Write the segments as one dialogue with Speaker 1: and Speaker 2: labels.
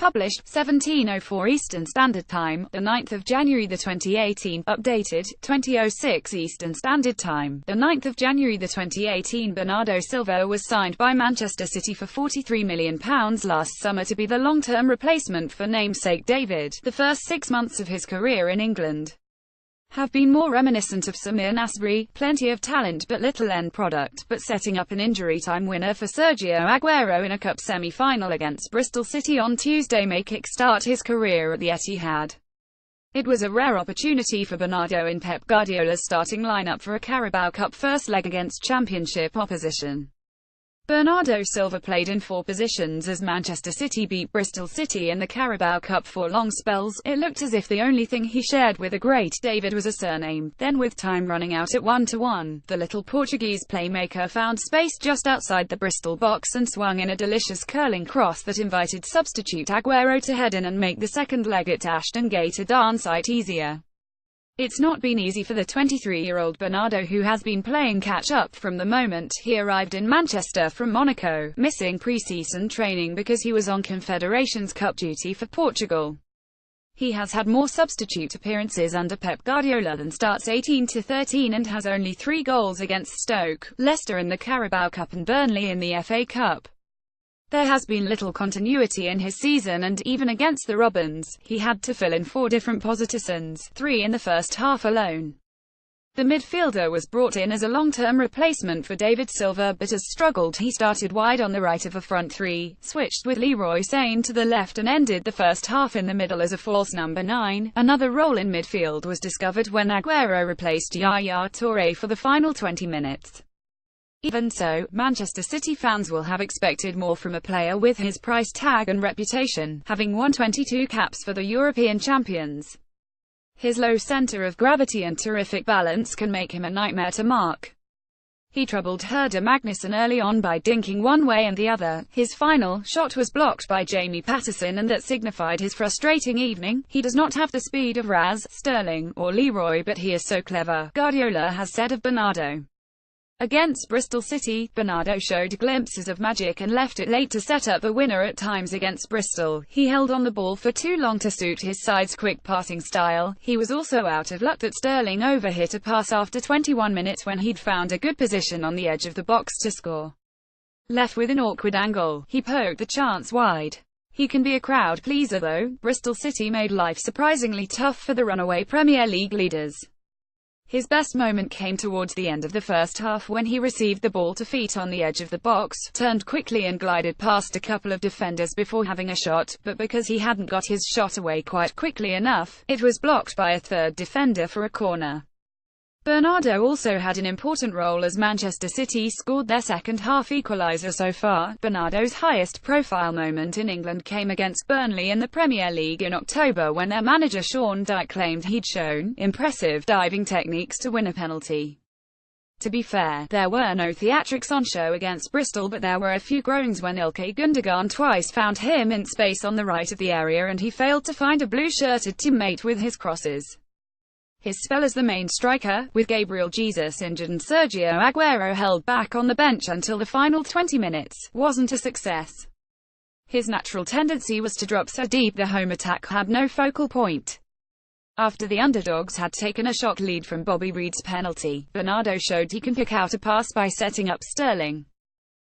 Speaker 1: published, 17:04 Eastern Standard Time, the 9th of January 2018, updated, 20:06 Eastern Standard Time, the 9th of January 2018. Bernardo Silva was signed by Manchester City for £43 million last summer to be the long-term replacement for namesake David. The first 6 months of his career in England have been more reminiscent of Samir Nasri, plenty of talent but little end product, but setting up an injury-time winner for Sergio Aguero in a cup semi-final against Bristol City on Tuesday may kick-start his career at the Etihad. It was a rare opportunity for Bernardo in Pep Guardiola's starting lineup for a Carabao Cup first leg against Championship opposition. Bernardo Silva played in 4 positions as Manchester City beat Bristol City in the Carabao Cup for long spells. It looked as if the only thing he shared with the great David was a surname. Then, with time running out at 1-1, the little Portuguese playmaker found space just outside the Bristol box and swung in a delicious curling cross that invited substitute Aguero to head in and make the second leg at Ashton Gate a darn sight easier. It's not been easy for the 23-year-old Bernardo, who has been playing catch-up from the moment he arrived in Manchester from Monaco, missing pre-season training because he was on Confederations Cup duty for Portugal. He has had more substitute appearances under Pep Guardiola than starts, 18-13, and has only 3 goals against Stoke, Leicester in the Carabao Cup and Burnley in the FA Cup. There has been little continuity in his season, and even against the Robins, he had to fill in 4 different positions, 3 in the first half alone. The midfielder was brought in as a long-term replacement for David Silva, but has struggled. He started wide on the right of a front 3, switched with Leroy Sane to the left and ended the first half in the middle as a false number 9. Another role in midfield was discovered when Aguero replaced Yaya Touré for the final 20 minutes. Even so, Manchester City fans will have expected more from a player with his price tag and reputation, having won 22 caps for the European champions. His low centre of gravity and terrific balance can make him a nightmare to mark. He troubled Herder Magnussen early on by dinking one way and the other. His final shot was blocked by Jamie Patterson, and that signified his frustrating evening. He does not have the speed of Raz, Sterling, or Leroy, but he is so clever, Guardiola has said of Bernardo. Against Bristol City, Bernardo showed glimpses of magic and left it late to set up the winner at times against Bristol. He held on the ball for too long to suit his side's quick passing style. He was also out of luck that Sterling overhit a pass after 21 minutes when he'd found a good position on the edge of the box to score. Left with an awkward angle, he poked the chance wide. He can be a crowd pleaser though. Bristol City made life surprisingly tough for the runaway Premier League leaders. His best moment came towards the end of the first half when he received the ball to feet on the edge of the box, turned quickly and glided past a couple of defenders before having a shot, but because he hadn't got his shot away quite quickly enough, it was blocked by a third defender for a corner. Bernardo also had an important role as Manchester City scored their second-half equaliser so far. Bernardo's highest-profile moment in England came against Burnley in the Premier League in October when their manager Sean Dyche claimed he'd shown impressive diving techniques to win a penalty. To be fair, there were no theatrics on show against Bristol, but there were a few groans when Ilkay Gundogan twice found him in space on the right of the area and he failed to find a blue-shirted teammate with his crosses. His spell as the main striker, with Gabriel Jesus injured and Sergio Aguero held back on the bench until the final 20 minutes, wasn't a success. His natural tendency was to drop so deep the home attack had no focal point. After the underdogs had taken a shot lead from Bobby Reed's penalty, Bernardo showed he can pick out a pass by setting up Sterling.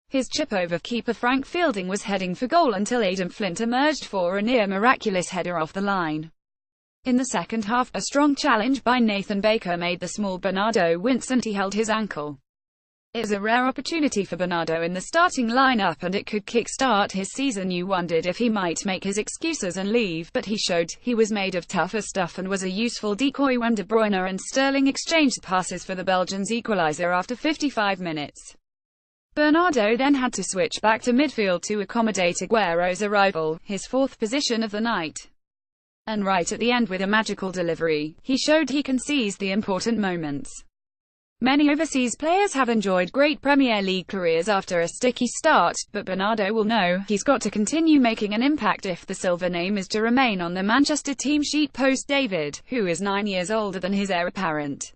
Speaker 1: His chip over keeper Frank Fielding was heading for goal until Adam Flint emerged for a near-miraculous header off the line. In the second half, a strong challenge by Nathan Baker made the small Bernardo wince and he held his ankle. It was a rare opportunity for Bernardo in the starting lineup and it could kick-start his season. You wondered if he might make his excuses and leave, but he showed he was made of tougher stuff and was a useful decoy when De Bruyne and Sterling exchanged passes for the Belgians' equaliser after 55 minutes. Bernardo then had to switch back to midfield to accommodate Aguero's arrival, his 4th position of the night. And right at the end, with a magical delivery, he showed he can seize the important moments. Many overseas players have enjoyed great Premier League careers after a sticky start, but Bernardo will know he's got to continue making an impact if the Silva name is to remain on the Manchester team sheet post David, who is 9 years older than his heir apparent.